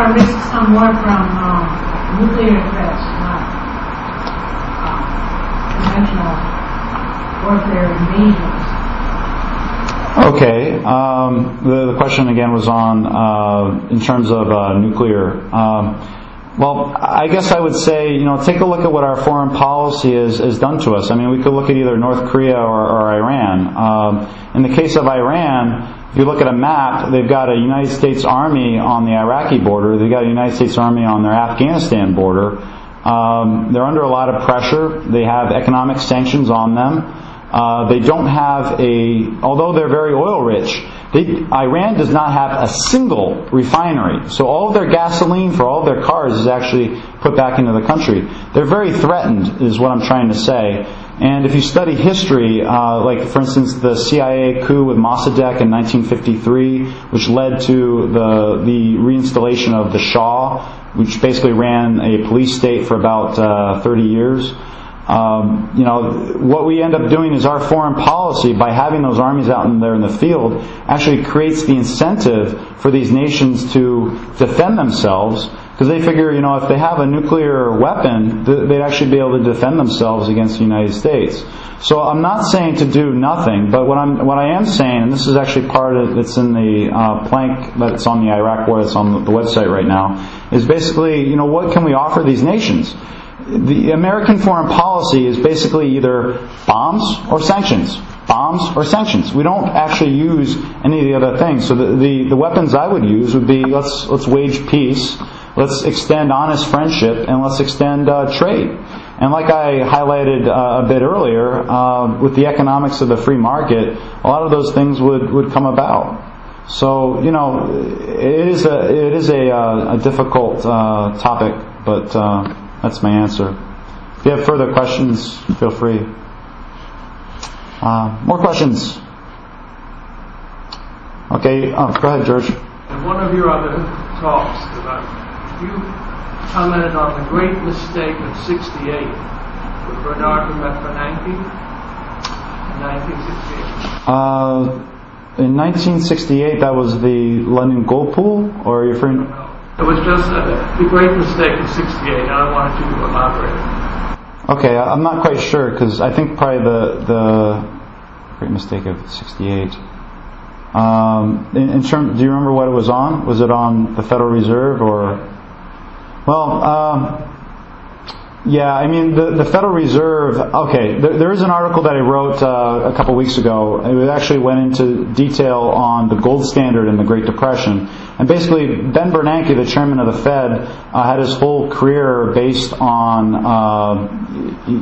are risks somewhat from nuclear threats, not conventional warfare invasions. Okay. The question again was on in terms of nuclear. Well, I guess I would say, take a look at what our foreign policy has done to us. I mean, we could look at either North Korea or Iran. In the case of Iran, if you look at a map, they've got a United States Army on the Iraqi border. They've got a United States Army on their Afghanistan border. They're under a lot of pressure. They have economic sanctions on them. They don't have although they're very oil rich, Iran does not have a single refinery. So all of their gasoline for all of their cars is actually put back into the country. They're very threatened, is what I'm trying to say. And if you study history, like for instance the CIA coup with Mossadegh in 1953, which led to the reinstallation of the Shah, which basically ran a police state for about 30 years. What we end up doing is our foreign policy, by having those armies out there in the field, actually creates the incentive for these nations to defend themselves, because they figure, if they have a nuclear weapon, they'd actually be able to defend themselves against the United States. So I'm not saying to do nothing, but what I am saying, and this is actually part of it's in the plank that's on the Iraq War that's on the website right now, is basically, what can we offer these nations? The American foreign policy is basically either bombs or sanctions. Bombs or sanctions. We don't actually use any of the other things. So the weapons I would use would be let's wage peace, let's extend honest friendship, and let's extend trade. And like I highlighted a bit earlier, with the economics of the free market, a lot of those things would come about. So it is a difficult topic, but. That's my answer. If you have further questions, feel free. More questions? Okay, go ahead, George. In one of your other talks, you commented on the great mistake of '68 with Bernard Bernanke in 1968. In 1968, that was the London Gold Pool, or are you referring? No. It was just the great mistake of '68, and I wanted you to elaborate. Okay, I'm not quite sure, because I think probably the great mistake of '68. In terms, do you remember what it was on? Was it on the Federal Reserve or? Well, yeah, I mean the Federal Reserve. Okay, there is an article that I wrote a couple weeks ago. It actually went into detail on the gold standard in the Great Depression, and basically Ben Bernanke, the chairman of the Fed, had his whole career based on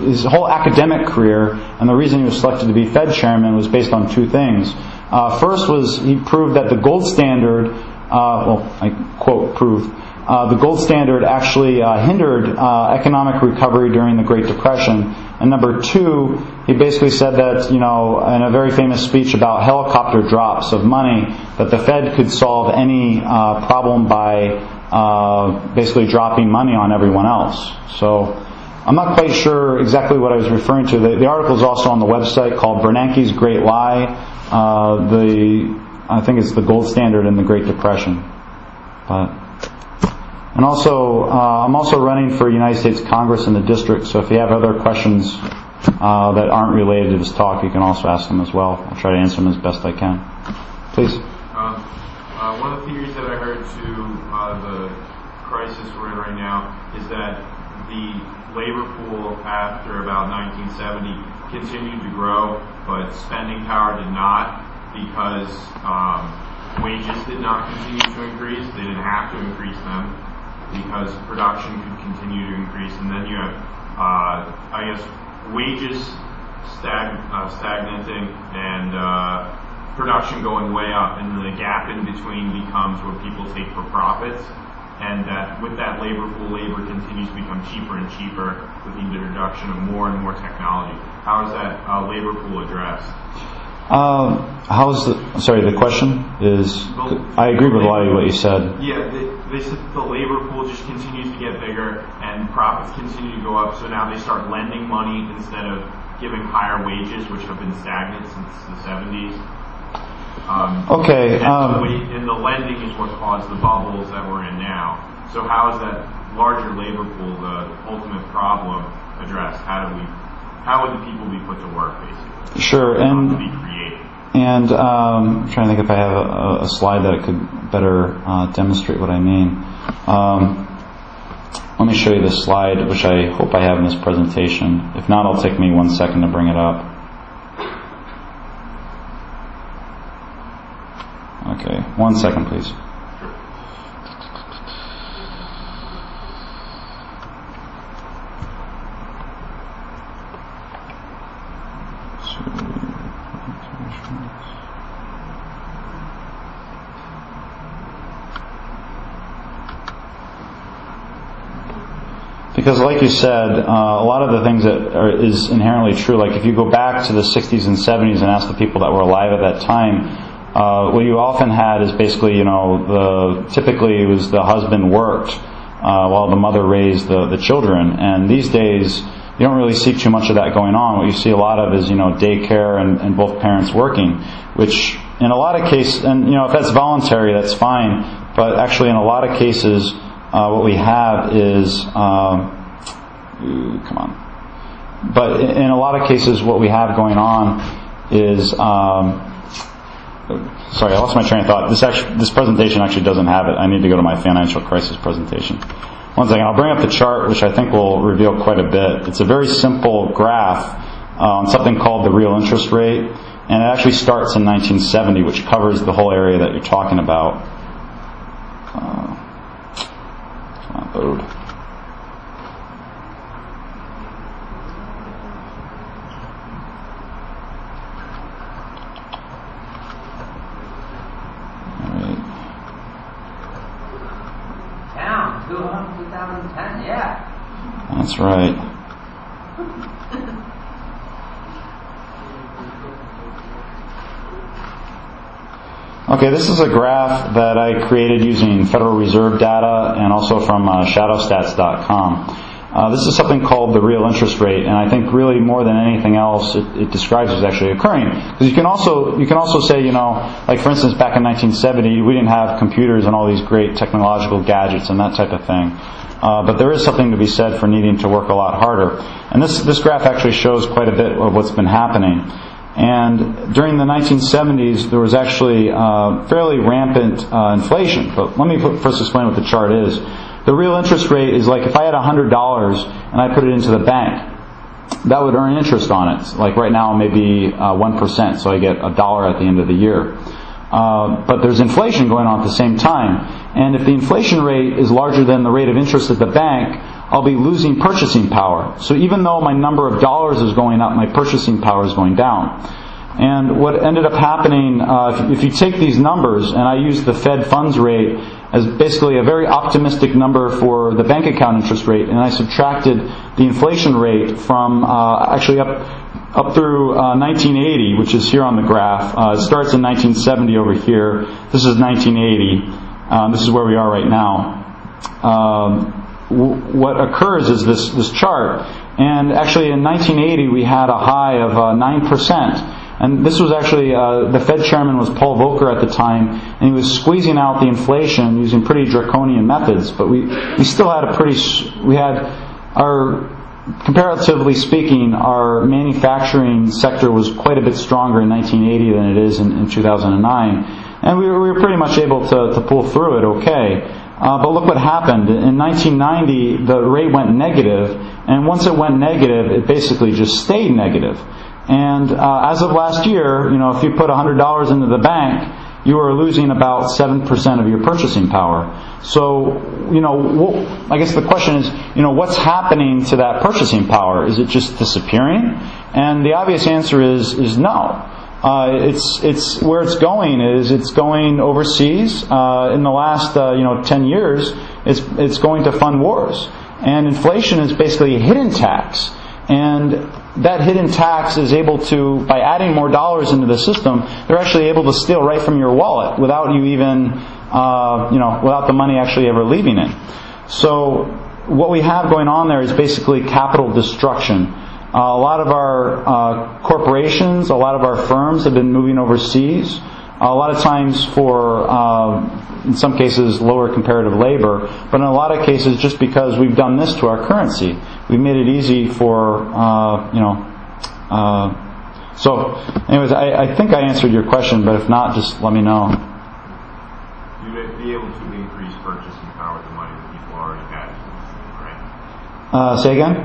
his whole academic career, and the reason he was selected to be Fed chairman was based on two things. First was he proved that the gold standard, I quote, proved. The gold standard actually hindered economic recovery during the Great Depression. And number two, he basically said that, in a very famous speech about helicopter drops of money, that the Fed could solve any problem by basically dropping money on everyone else. So I'm not quite sure exactly what I was referring to. The article is also on the website called Bernanke's Great Lie. I think it's the gold standard in the Great Depression. And also, I'm also running for United States Congress in the district, so if you have other questions that aren't related to this talk, you can also ask them as well. I'll try to answer them as best I can. Please. One of the theories that I heard to the crisis we're in right now is that the labor pool after about 1970 continued to grow, but spending power did not, because wages did not continue to increase. They didn't have to increase them, because production could continue to increase, and then you have, wages stagnating and production going way up, and the gap in between becomes what people take for profits, and that with that labor pool, labor continues to become cheaper and cheaper with the introduction of more and more technology. How is that labor pool addressed? The question is, I agree with a lot of what you said. Yeah, they said the labor pool just continues to get bigger and profits continue to go up, so now they start lending money instead of giving higher wages, which have been stagnant since the 70s. Okay. And the lending is what caused the bubbles that we're in now. So how is that larger labor pool the ultimate problem addressed? How would the people be put to work, basically? Sure. And to be created. And I'm trying to think if I have a slide that could better demonstrate what I mean. Let me show you this slide, which I hope I have in this presentation. If not, it'll take me 1 second to bring it up. Okay, 1 second, please. Because like you said, a lot of the things that is inherently true, like if you go back to the 60s and 70s and ask the people that were alive at that time, what you often had is basically, typically it was the husband worked while the mother raised the children. And these days, you don't really see too much of that going on. What you see a lot of is, daycare and both parents working, which in a lot of cases, and if that's voluntary, that's fine. But actually in a lot of cases, what we have is, But in a lot of cases, what we have going on is, sorry, I lost my train of thought. This presentation actually doesn't have it. I need to go to my financial crisis presentation. 1 second, I'll bring up the chart, which I think will reveal quite a bit. It's a very simple graph on something called the real interest rate, and it actually starts in 1970, which covers the whole area that you're talking about. Load. Towne, 2010, yeah. That's right. Okay, this is a graph that I created using Federal Reserve data and also from shadowstats.com. This is something called the real interest rate, and I think really more than anything else, it describes what's actually occurring. Because you can also say, like for instance, back in 1970, we didn't have computers and all these great technological gadgets and that type of thing. But there is something to be said for needing to work a lot harder. And this graph actually shows quite a bit of what's been happening. And during the 1970s, there was actually fairly rampant inflation. But let me first explain what the chart is. The real interest rate is like if I had $100 and I put it into the bank, that would earn interest on it. Like right now, maybe 1%, so I get $1 at the end of the year. But there's inflation going on at the same time. And if the inflation rate is larger than the rate of interest at the bank, I'll be losing purchasing power. So even though my number of dollars is going up, my purchasing power is going down. And what ended up happening, if you take these numbers, and I use the Fed funds rate as basically a very optimistic number for the bank account interest rate, and I subtracted the inflation rate from actually up through 1980, which is here on the graph. It starts in 1970 over here. This is 1980. This is where we are right now. What occurs is this chart, and actually in 1980 we had a high of 9%. And this was actually, the Fed chairman was Paul Volcker at the time, and he was squeezing out the inflation using pretty draconian methods. But we still had comparatively speaking, our manufacturing sector was quite a bit stronger in 1980 than it is in 2009. And we were pretty much able to pull through it okay. But look what happened. In 1990, the rate went negative, and once it went negative, it basically just stayed negative. And as of last year, if you put $100 into the bank, you are losing about 7% of your purchasing power. So, I guess the question is, what's happening to that purchasing power? Is it just disappearing? And the obvious answer is no. It's where it's going is it's going overseas. In the last 10 years, it's going to fund wars. And inflation is basically a hidden tax. And that hidden tax is able to, by adding more dollars into the system, they're actually able to steal right from your wallet without you even, without the money actually ever leaving it. So what we have going on there is basically capital destruction. A lot of our corporations, a lot of our firms have been moving overseas. A lot of times for, in some cases, lower comparative labor, but in a lot of cases just because we've done this to our currency. We've made it easy for, so anyways, I think I answered your question, but if not, just let me know. You'd be able to increase purchasing power with the money that people already have, right? Say again?